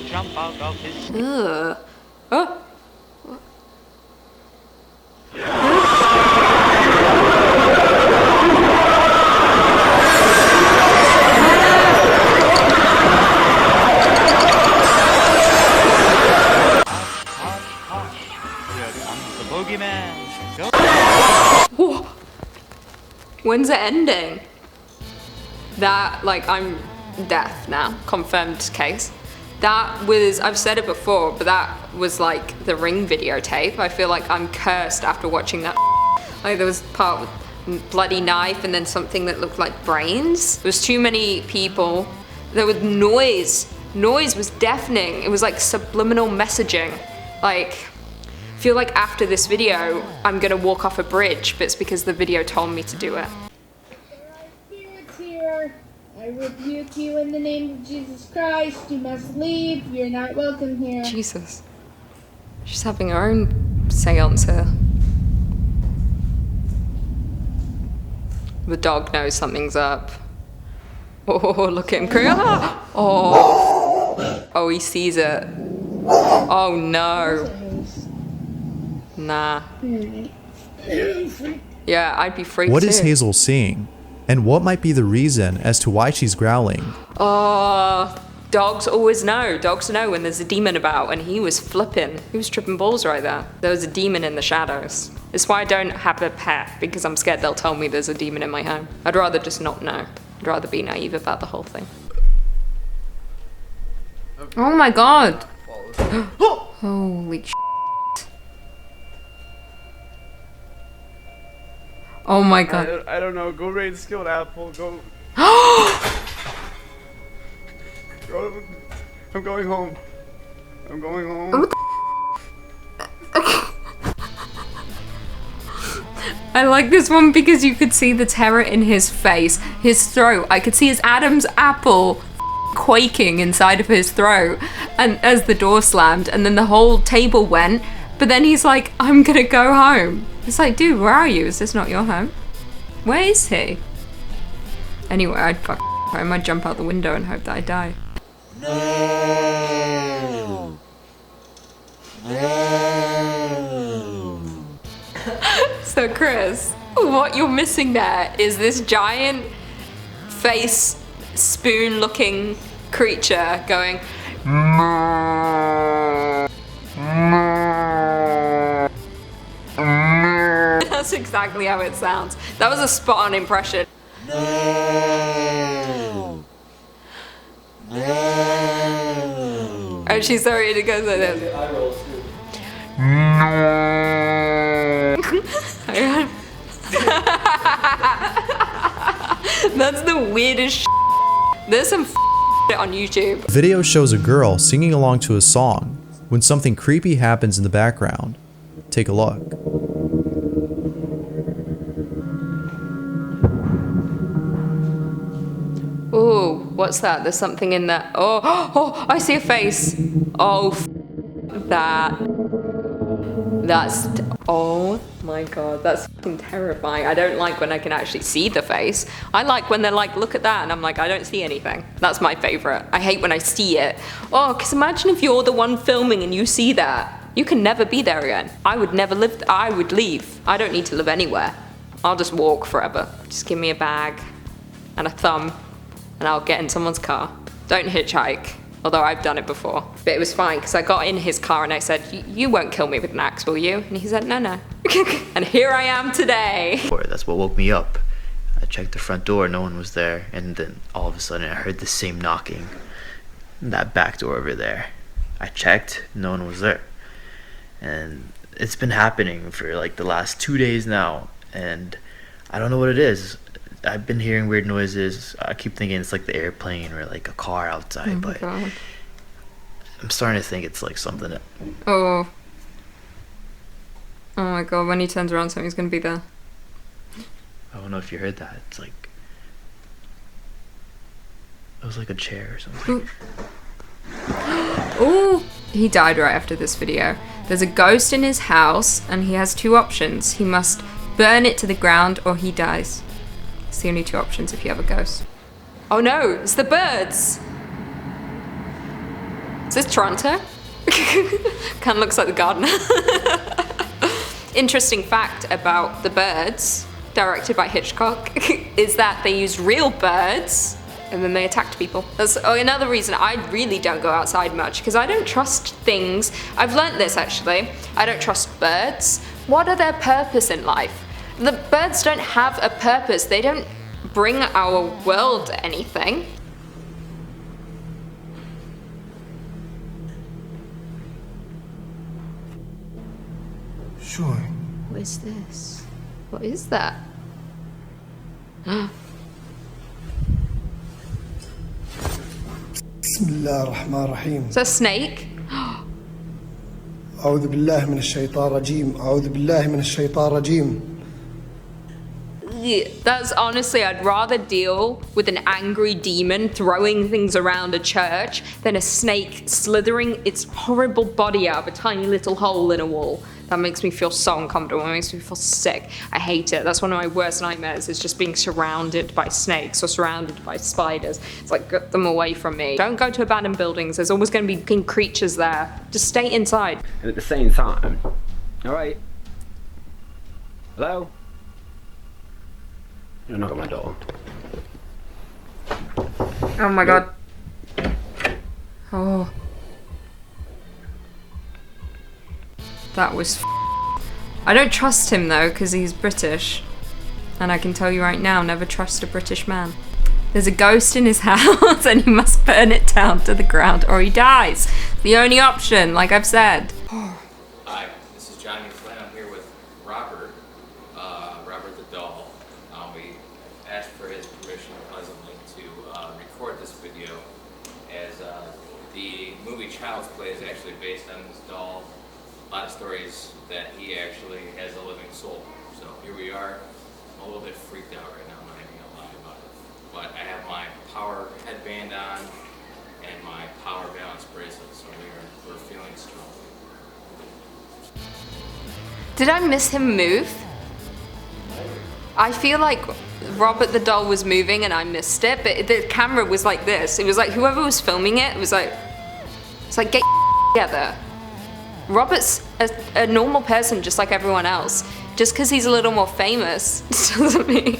jump out of his... Ugh. Oh. Whoa. When's it ending? That, like, I'm deaf now, confirmed case. That was, I've said it before, but that was like the Ring videotape. I feel like I'm cursed after watching that. Like there was part with bloody knife and then something that looked like brains. There was too many people. There was noise. Noise was deafening. It was like subliminal messaging. Like, I feel like after this video, I'm gonna walk off a bridge, but it's because the video told me to do it. Spirits here. I rebuke you in the name of Jesus Christ. You must leave. You're not welcome here. Jesus. She's having her own seance here. The dog knows something's up. Oh, look at him. Oh. Oh, he sees it. Oh no. Nah. Yeah, I'd be freaked What too. is Hazel seeing? And what might be the reason as to why she's growling? Dogs always know. Dogs know when there's a demon about, and he was flipping. He was tripping balls right there. There was a demon in the shadows. It's why I don't have a pet, because I'm scared they'll tell me there's a demon in my home. I'd rather just not know. I'd rather be naive about the whole thing. Oh my god! Holy shit. Oh my god. I don't know. Go raid skilled apple. Go. Go. I'm going home. I'm going home. I like this one because you could see the terror in his face, his throat. I could see his Adam's apple quaking inside of his throat, and as the door slammed, and then the whole table went. But then he's like, I'm gonna go home. It's like, dude, where are you? Is this not your home? Where is he? Anyway, I'd fuck home. I'd jump out the window and hope that I die. No. No. So Chris, what you're missing there is this giant face spoon looking creature going That's exactly how it sounds. That was a spot on impression. No. No. And she's sorry to go like this. That's the weirdest There's some on YouTube. The video shows a girl singing along to a song when something creepy happens in the background. Take a look. Ooh, what's that? There's something in there. Oh, oh, I see a face. Oh, oh my god, that's fucking terrifying. I don't like when I can actually see the face. I like when they're like, look at that, and I'm like, I don't see anything. That's my favorite. I hate when I see it. Oh, because imagine if you're the one filming and you see that. You can never be there again. I would never live, I would leave. I don't need to live anywhere. I'll just walk forever. Just give me a bag and a thumb, and I'll get in someone's car. Don't hitchhike, although I've done it before. But it was fine, because I got in his car and I said, you won't kill me with an axe, will you? And he said, no, no. And here I am today. That's what woke me up. I checked the front door, no one was there, and then all of a sudden I heard the same knocking. That back door over there. I checked, no one was there. And it's been happening for like the last 2 days now, and I don't know what it is. I've been hearing weird noises. I keep thinking it's like the airplane or like a car outside, Oh my but god. I'm starting to think it's like something that, Oh. Oh my god, when he turns around, something's gonna be there. I don't know if you heard that. It's like, it was like a chair or something. Oh, he died right after this video. There's a ghost in his house, and he has two options. He must burn it to the ground, or he dies. It's the only two options if you have a ghost. Oh no, it's the birds! Is this Toronto? Kind of looks like the gardener. Interesting fact about the birds, directed by Hitchcock, is that they used real birds and then they attacked people. That's another reason I really don't go outside much, because I don't trust things. I've learnt this actually. I don't trust birds. What are their purpose in life? The birds don't have a purpose. They don't bring our world anything. Sure. What is this? What is that? بسم الله الرحمن الرحيم. Is that a snake? أعوذ بالله من الشيطان الرجيم. أعوذ بالله من الشيطان الرجيم. That's honestly, I'd rather deal with an angry demon throwing things around a church than a snake slithering its horrible body out of a tiny little hole in a wall. That makes me feel so uncomfortable. It makes me feel sick. I hate it. That's one of my worst nightmares, is just being surrounded by snakes or surrounded by spiders. It's like, get them away from me. Don't go to abandoned buildings. There's always going to be pink creatures there. Just stay inside. And at the same time, all right, hello? You're not on my door. Oh my god. Oh. That was I don't trust him though, because he's British. And I can tell you right now, never trust a British man. There's a ghost in his house and he must burn it down to the ground or he dies. The only option, like I've said. Hi, this is Johnny Flynn. I'm here with Robert, Robert the Doll. We asked for his permission pleasantly to record this video, as the movie Child's Play is actually based on this doll. A lot of stories that he actually has a living soul. So here we are. I'm a little bit freaked out right now, I'm not even gonna lie about it. But I have my power headband on and my power balance bracelet, so we're feeling strong. Did I miss him move? I feel like Robert the Doll was moving and I missed it, but the camera was like this. It was like whoever was filming it was like, it's like, get together. Robert's a normal person just like everyone else. Just because he's a little more famous doesn't mean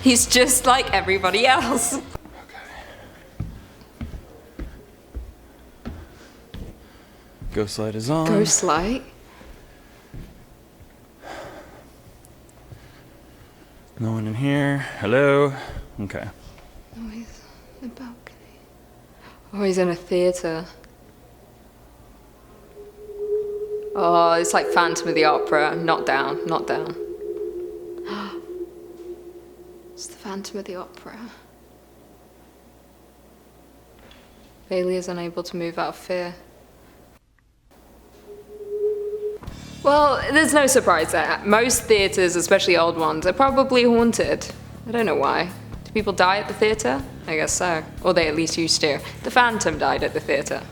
he's just like everybody else. Ghost light is on. Ghost light? No one in here. Hello. Okay. Oh, he's in the balcony. Oh, he's in a theatre. Oh, it's like Phantom of the Opera. Not down, not down. It's the Phantom of the Opera. Bailey is unable to move out of fear. Well, there's no surprise there. Most theatres, especially old ones, are probably haunted. I don't know why. Do people die at the theatre? I guess so. Or they at least used to. The Phantom died at the theatre.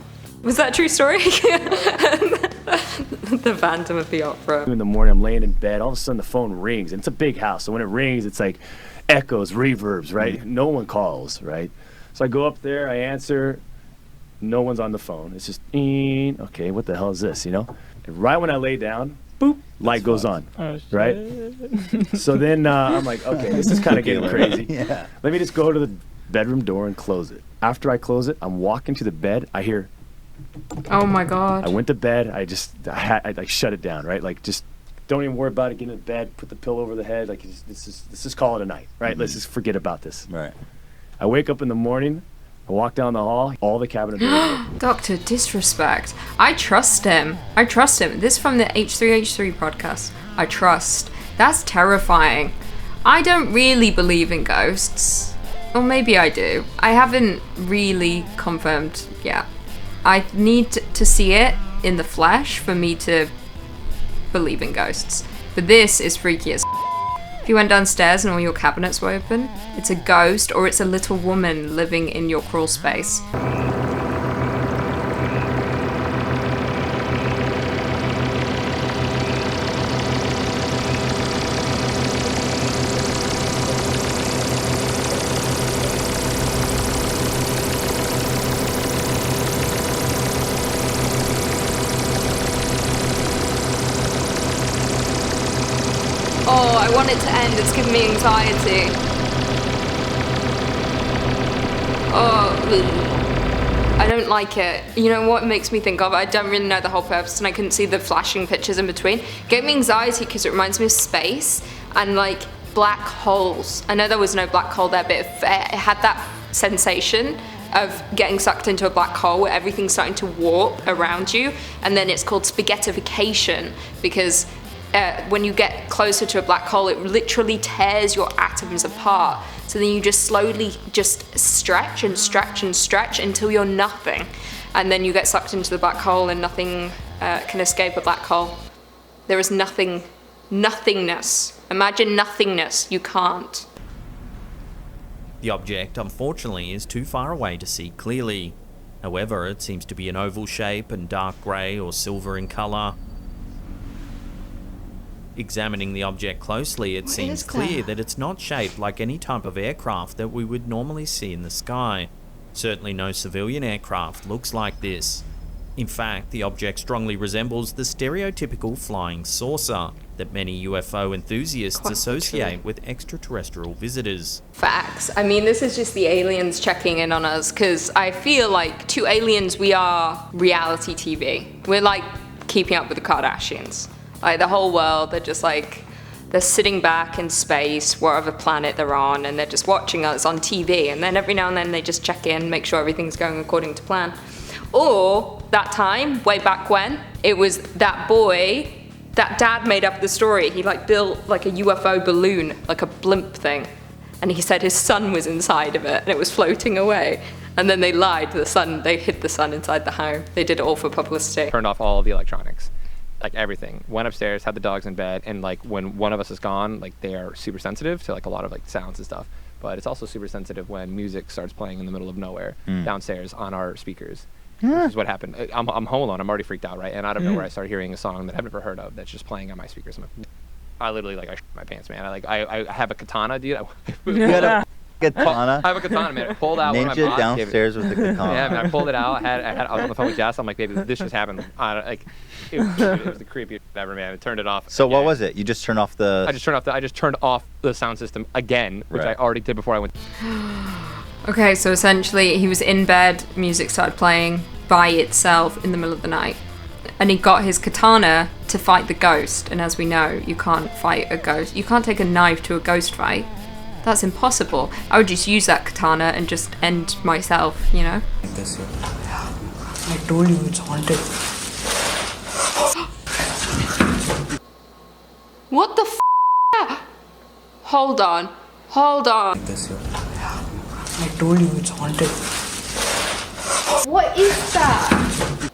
Was that a true story? The Phantom of the Opera. In the morning, I'm laying in bed. All of a sudden, the phone rings, and it's a big house. So when it rings, it's like echoes, reverbs, right? No one calls, right? So I go up there, I answer. No one's on the phone. It's just, okay, what the hell is this? You know? And right when I lay down, boop, light goes on, right? So then I'm like, okay, this is kind of getting crazy. Yeah. Let me just go to the bedroom door and close it. After I close it, I'm walking to the bed. I hear. Oh my God. I went to bed. I like shut it down, right? Like just don't even worry about it. Get in bed, put the pillow over the head. Like let's just call it a night, right? Let's just forget about this. Right. I wake up in the morning. I walk down the hall. All the cabinet doors are open. Dr. Disrespect. I trust him. I trust him. This is from the H3H3 podcast. I trust. That's terrifying. I don't really believe in ghosts. Or maybe I do. I haven't really confirmed yet. I need to see it in the flesh for me to believe in ghosts. But this is freaky as If you went downstairs and all your cabinets were open, it's a ghost or it's a little woman living in your crawl space. I want it to end. It's giving me anxiety. Oh, I don't like it. You know what it makes me think of? I don't really know the whole purpose, and I couldn't see the flashing pictures in between. It gave me anxiety because it reminds me of space and like black holes. I know there was no black hole there, but it had that sensation of getting sucked into a black hole where everything's starting to warp around you, and then it's called spaghettification because when you get closer to a black hole, it literally tears your atoms apart. So then you just slowly just stretch and stretch and stretch until you're nothing. And then you get sucked into the black hole and nothing can escape a black hole. There is nothing, nothingness. Imagine nothingness, you can't. The object, unfortunately, is too far away to see clearly. However, it seems to be an oval shape and dark grey or silver in colour. Examining the object closely, it seems clear that it's not shaped like any type of aircraft that we would normally see in the sky. Certainly no civilian aircraft looks like this. In fact, the object strongly resembles the stereotypical flying saucer that many UFO enthusiasts associate with extraterrestrial visitors. Facts. I mean, this is just the aliens checking in on us, because I feel like to aliens we are reality TV. We're like keeping up with the Kardashians. Like the whole world, they're just like, they're sitting back in space, whatever planet they're on, and they're just watching us on TV, and then every now and then they just check in, make sure everything's going according to plan. Or that time, way back when, it was that boy, that dad made up the story. He like built like a UFO balloon, like a blimp thing, and he said his son was inside of it and it was floating away. And then they lied, they hid the son inside the home. They did it all for publicity. Turned off all of the electronics. Like everything. Went upstairs, had the dogs in bed, and like when one of us is gone, like they are super sensitive to like a lot of like sounds and stuff. But it's also super sensitive when music starts playing in the middle of nowhere downstairs on our speakers. Which is what happened. I'm home alone. I'm already freaked out, right? And out of nowhere, I started hearing a song that I've never heard of that's just playing on my speakers. I'm like, I literally like I shit my pants, man. I have a katana, dude. You got a katana? I have a katana, man. I pulled out one of my Ninja boss downstairs with the katana. Yeah, man. I pulled it out. I was on the phone with Jess. I'm like, baby, this just happened. It was the creepiest ever, man. I turned it off. So what was it? You just turned off the... I just turned off the sound system again, which I already did before I went. Okay, so essentially he was in bed, music started playing by itself in the middle of the night. And he got his katana to fight the ghost. And as we know, you can't fight a ghost. You can't take a knife to a ghost fight. That's impossible. I would just use that katana and just end myself, you know? I told you it's haunted. What the f? Hold on. Hold on. I told you it's haunted. What is that?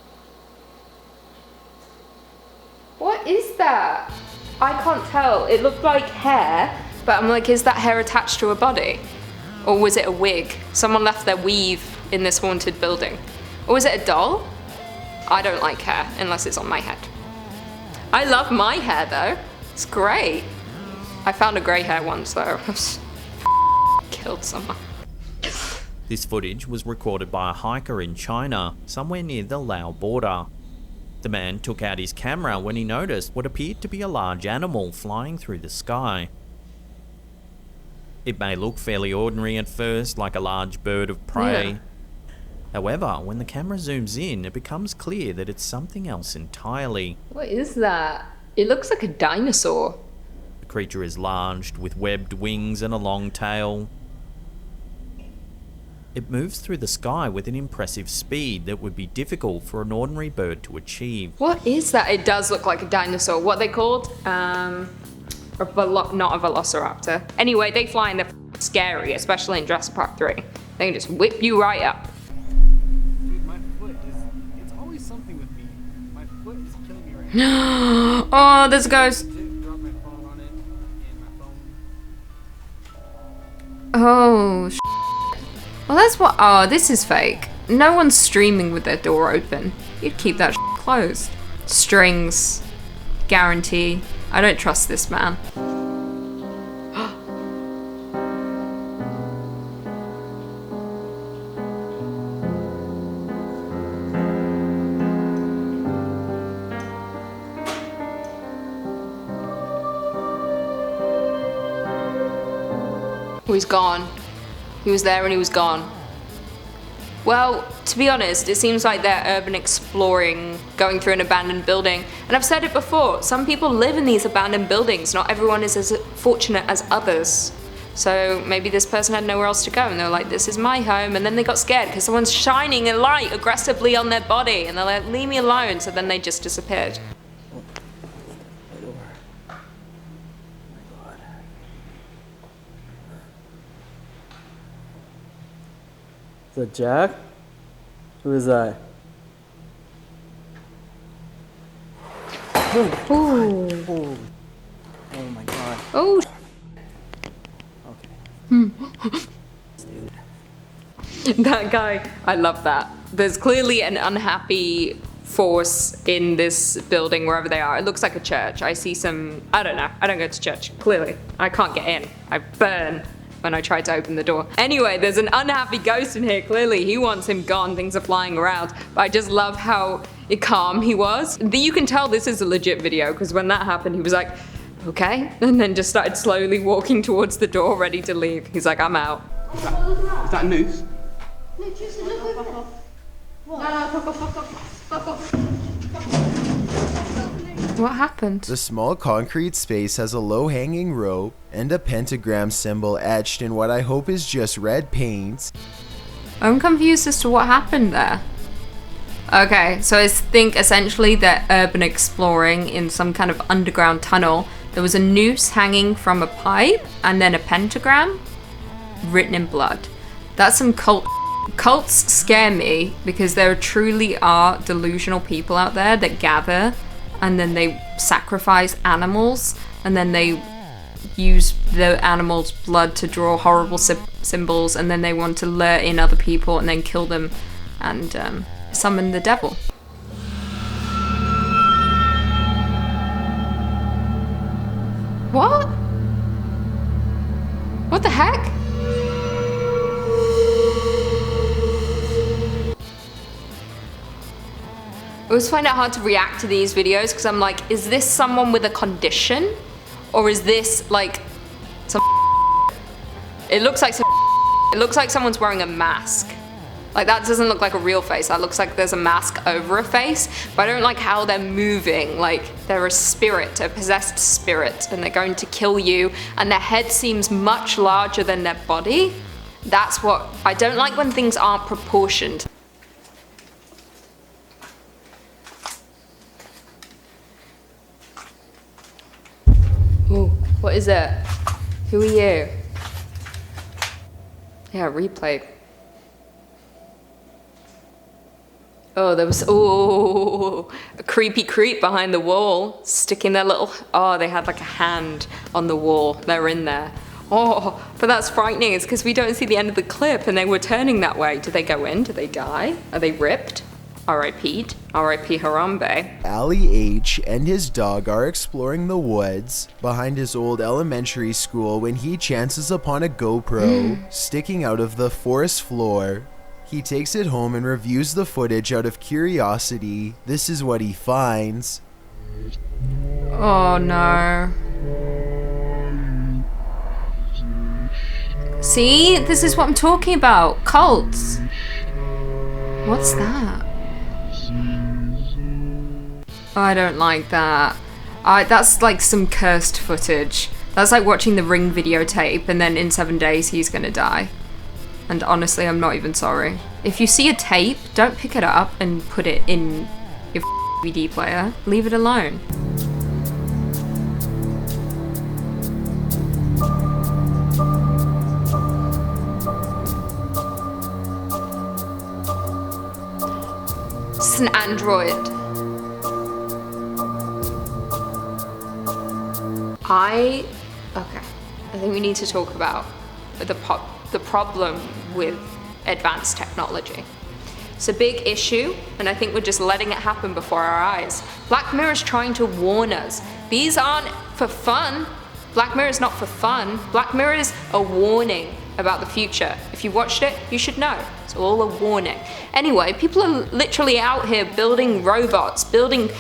What is that? I can't tell. It looked like hair, but I'm like, is that hair attached to a body? Or was it a wig? Someone left their weave in this haunted building. Or was it a doll? I don't like hair unless it's on my head. I love my hair though. It's great. I found a grey hair once though. Killed someone. This footage was recorded by a hiker in China, somewhere near the Laos border. The man took out his camera when he noticed what appeared to be a large animal flying through the sky. It may look fairly ordinary at first, like a large bird of prey. Yeah. However, when the camera zooms in, it becomes clear that it's something else entirely. What is that? It looks like a dinosaur. The creature is large, with webbed wings and a long tail. It moves through the sky with an impressive speed that would be difficult for an ordinary bird to achieve. What is that? It does look like a dinosaur. What are they called? Not a velociraptor. Anyway, they fly and they're scary, especially in Jurassic Park 3. They can just whip you right up. Dude, my foot is... It's always something with me. My foot is killing me right now. Oh, there's a ghost. Drop my phone on it, and my phone... Oh, well, that's what. Oh, this is fake. No one's streaming with their door open. You'd keep that closed. Strings. Guarantee. I don't trust this man. he's gone. He was there and he was gone. Well, to be honest, it seems like they're urban exploring, going through an abandoned building. And I've said it before, some people live in these abandoned buildings. Not everyone is as fortunate as others. So maybe this person had nowhere else to go and they were like, this is my home. And then they got scared because someone's shining a light aggressively on their body. And they're like, leave me alone. So then they just disappeared. Is that Jack? Who is that? Ooh. Oh my god. Oh. That guy, I love that. There's clearly an unhappy force in this building wherever they are. It looks like a church. I see some, I don't know. I don't go to church, clearly. I can't get in. I burn when I try to open the door. Anyway, there's an unhappy ghost in here. Clearly, he wants him gone. Things are flying around. But I just love how calm he was. You can tell this is a legit video because when that happened, he was like, okay, and then just started slowly walking towards the door, ready to leave. He's like, I'm out. Is that a noose? What happened? The small concrete space has a low-hanging rope and a pentagram symbol etched in what I hope is just red paint. I'm confused as to what happened there. Okay, so I think essentially they're urban exploring in some kind of underground tunnel. There was a noose hanging from a pipe and then a pentagram written in blood. That's some cults scare me because there truly are delusional people out there that gather and then they sacrifice animals and then they use the animals' blood to draw horrible symbols and then they want to lure in other people and then kill them and summon the devil. What? What the heck? I always find it hard to react to these videos because I'm like, is this someone with a condition? Or is this like some It looks like it looks like someone's wearing a mask. Like that doesn't look like a real face. That looks like there's a mask over a face. But I don't like how they're moving. Like they're a spirit, a possessed spirit, and they're going to kill you. And their head seems much larger than their body. That's what I don't like when things aren't proportioned. Ooh, what is it? Who are you? Yeah, replay. Oh, there was, ooh, a creepy creep behind the wall, sticking their little, oh, they had like a hand on the wall. They're in there. Oh, but that's frightening. It's because we don't see the end of the clip and they were turning that way. Did they go in? Did they die? Are they ripped? R.I.P.'d. R.I.P. Harambe. Ali H and his dog are exploring the woods behind his old elementary school when he chances upon a GoPro sticking out of the forest floor. He takes it home and reviews the footage out of curiosity. This is what he finds. Oh no. See, this is what I'm talking about. Cults. What's that? Oh, I don't like that. That's like some cursed footage. That's like watching the Ring videotape and then in 7 days he's gonna die. And honestly, I'm not even sorry. If you see a tape, don't pick it up and put it in your DVD player. Leave it alone. It's an android. Okay. I think we need to talk about the problem with advanced technology. It's a big issue, and I think we're just letting it happen before our eyes. Black Mirror's trying to warn us. These aren't for fun. Black Mirror is not for fun. Black Mirror is a warning about the future. If you watched it, you should know. It's all a warning. Anyway, people are literally out here building robots, building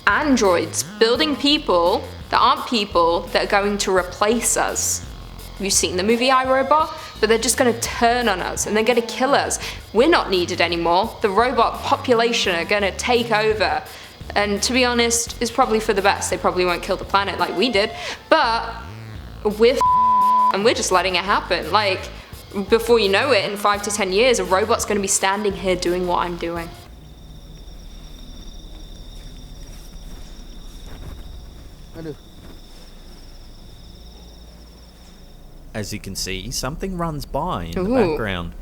androids, building people that aren't people that are going to replace us. Have you seen the movie I, Robot? But they're just gonna turn on us and they're gonna kill us. We're not needed anymore. The robot population are gonna take over. And to be honest, it's probably for the best. They probably won't kill the planet like we did, but we're and we're just letting it happen. Like, before you know it, in 5 to 10 years, a robot's gonna be standing here doing what I'm doing. As you can see, something runs by in Ooh. the background.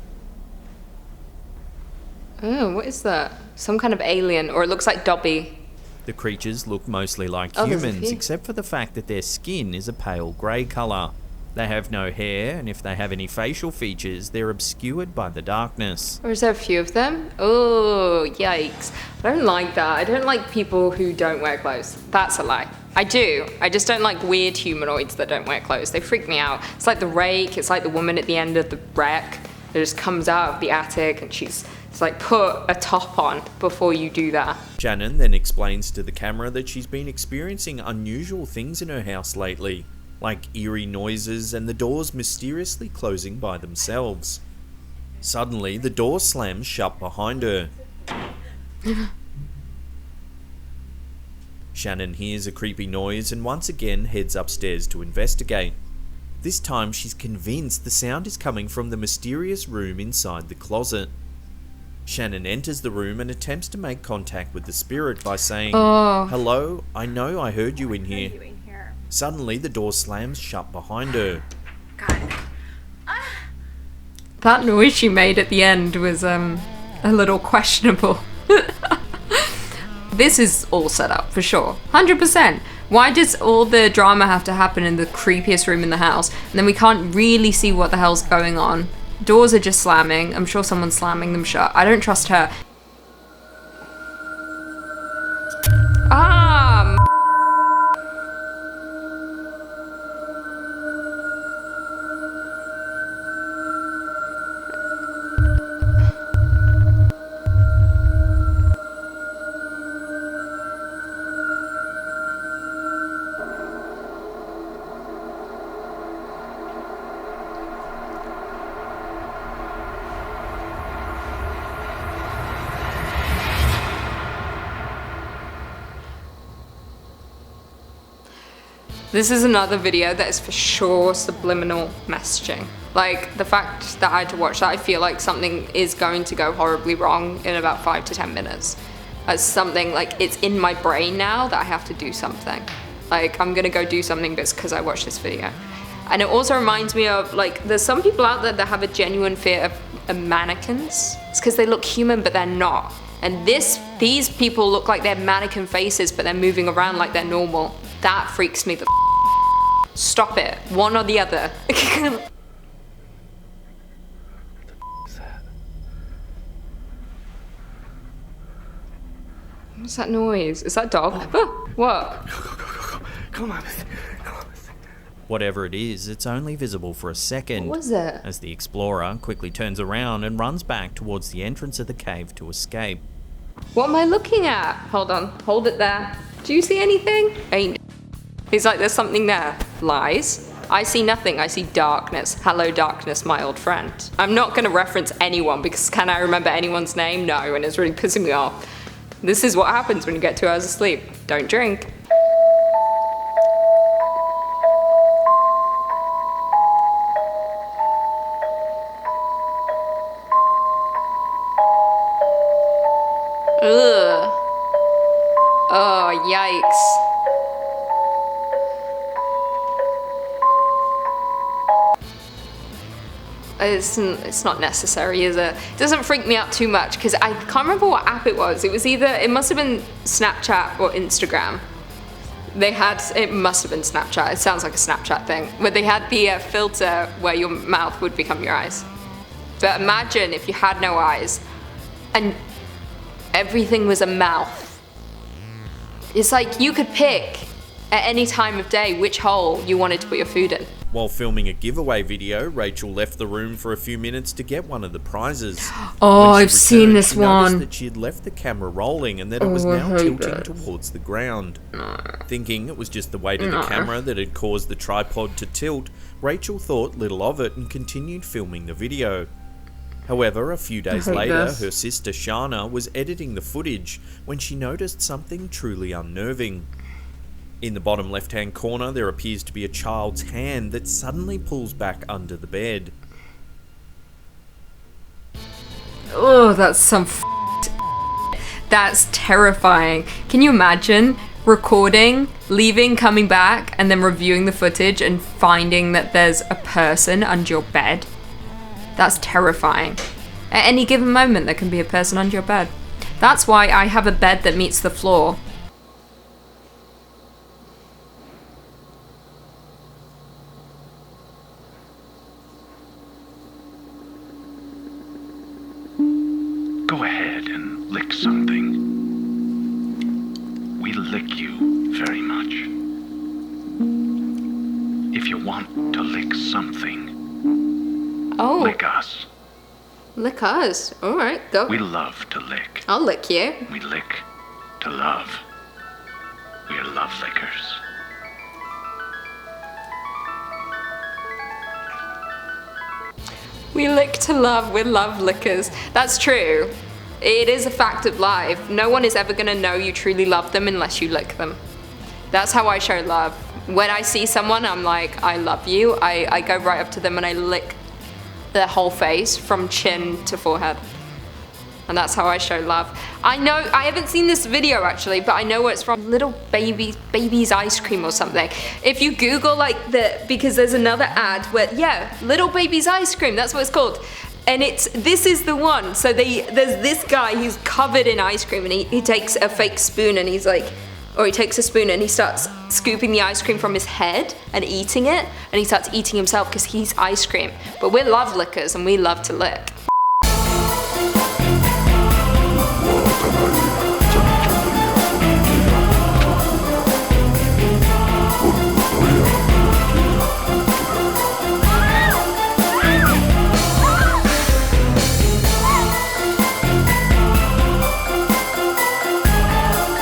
Oh, what is that? Some kind of alien, or it looks like Dobby. The creatures look mostly like Oh, there's a humans, few. except for the fact that their skin is a pale grey colour. They have no hair, and if they have any facial features, they're obscured by the darkness. Or is there a few of them? Oh, yikes. I don't like that. I don't like people who don't wear clothes. That's a lie. I do. I just don't like weird humanoids that don't wear clothes. They freak me out. It's like the rake. It's like the woman at the end of the wreck that just comes out of the attic and it's like, put a top on before you do that. Shannon then explains to the camera that she's been experiencing unusual things in her house lately, like eerie noises and the doors mysteriously closing by themselves. Suddenly, the door slams shut behind her. Shannon hears a creepy noise and once again heads upstairs to investigate. This time she's convinced the sound is coming from the mysterious room inside the closet. Shannon enters the room and attempts to make contact with the spirit by saying, Oh. "Hello, I know I heard you in here." Suddenly the door slams shut behind her. That noise she made at the end was a little questionable. This is all set up for sure, 100%. Why does all the drama have to happen in the creepiest room in the house, and then we can't really see what the hell's going on? Doors are just slamming. I'm sure someone's slamming them shut. I don't trust her. Ah! This is another video that is for sure subliminal messaging. Like, the fact that I had to watch that, I feel like something is going to go horribly wrong in about 5 to 10 minutes. As something, like, it's in my brain now that I have to do something. Like, I'm gonna go do something just because I watched this video. And it also reminds me of, like, there's some people out there that have a genuine fear of mannequins. It's because they look human, but they're not. And these people look like they're mannequin faces, but they're moving around like they're normal. That freaks me the Stop it. One or the other. What's that noise? Is that dog? Oh, what? Come on. Whatever it is, it's only visible for a second. What was it? As the explorer quickly turns around and runs back towards the entrance of the cave to escape. What am I looking at? Hold on. Hold it there. Do you see anything? Ain't. He's like, there's something there. Lies. I see nothing. I see darkness. Hello, darkness, my old friend. I'm not going to reference anyone because can I remember anyone's name? No, and it's really pissing me off. This is what happens when you get 2 hours of sleep. Don't drink. Ugh. Oh, yikes. It's not necessary, is it? It doesn't freak me out too much because I can't remember what app it was. It must have been Snapchat or Instagram. It must have been Snapchat. It sounds like a Snapchat thing. Where they had the filter where your mouth would become your eyes. But imagine if you had no eyes and everything was a mouth. It's like you could pick at any time of day which hole you wanted to put your food in. While filming a giveaway video, Rachel left the room for a few minutes to get one of the prizes. Oh, When she I've seen returned, this she noticed one. that she had left the camera rolling and that it was Oh, I now hate tilting this. towards the ground. Thinking it was just the weight of the No. camera that had caused the tripod to tilt, Rachel thought little of it and continued filming the video. However, a few days hate later, this. her sister Shana was editing the footage when she noticed something truly unnerving. In the bottom left-hand corner, there appears to be a child's hand that suddenly pulls back under the bed. Oh, that's some that's terrifying. Can you imagine recording, leaving, coming back, and then reviewing the footage and finding that there's a person under your bed? That's terrifying. At any given moment, there can be a person under your bed. That's why I have a bed that meets the floor. Go ahead and lick something. We lick you very much. If you want to lick something, Oh. lick us. Lick us. Alright, go. We love to lick. I'll lick you. We lick to love. We're love lickers. We lick to love, we're love lickers. That's true. It is a fact of life. No one is ever gonna know you truly love them unless you lick them. That's how I show love. When I see someone, I'm like, I love you. I go right up to them and I lick their whole face from chin to forehead. And that's how I show love. I know, I haven't seen this video actually, but I know where it's from. Little baby's ice cream or something. If you Google like because there's another ad where, yeah, Little Baby's ice cream, that's what it's called. And this is the one. So there's this guy who's covered in ice cream and he takes a fake spoon and he's like, or he takes a spoon and he starts scooping the ice cream from his head and eating it, and he starts eating himself because he's ice cream. But we're love lickers and we love to lick.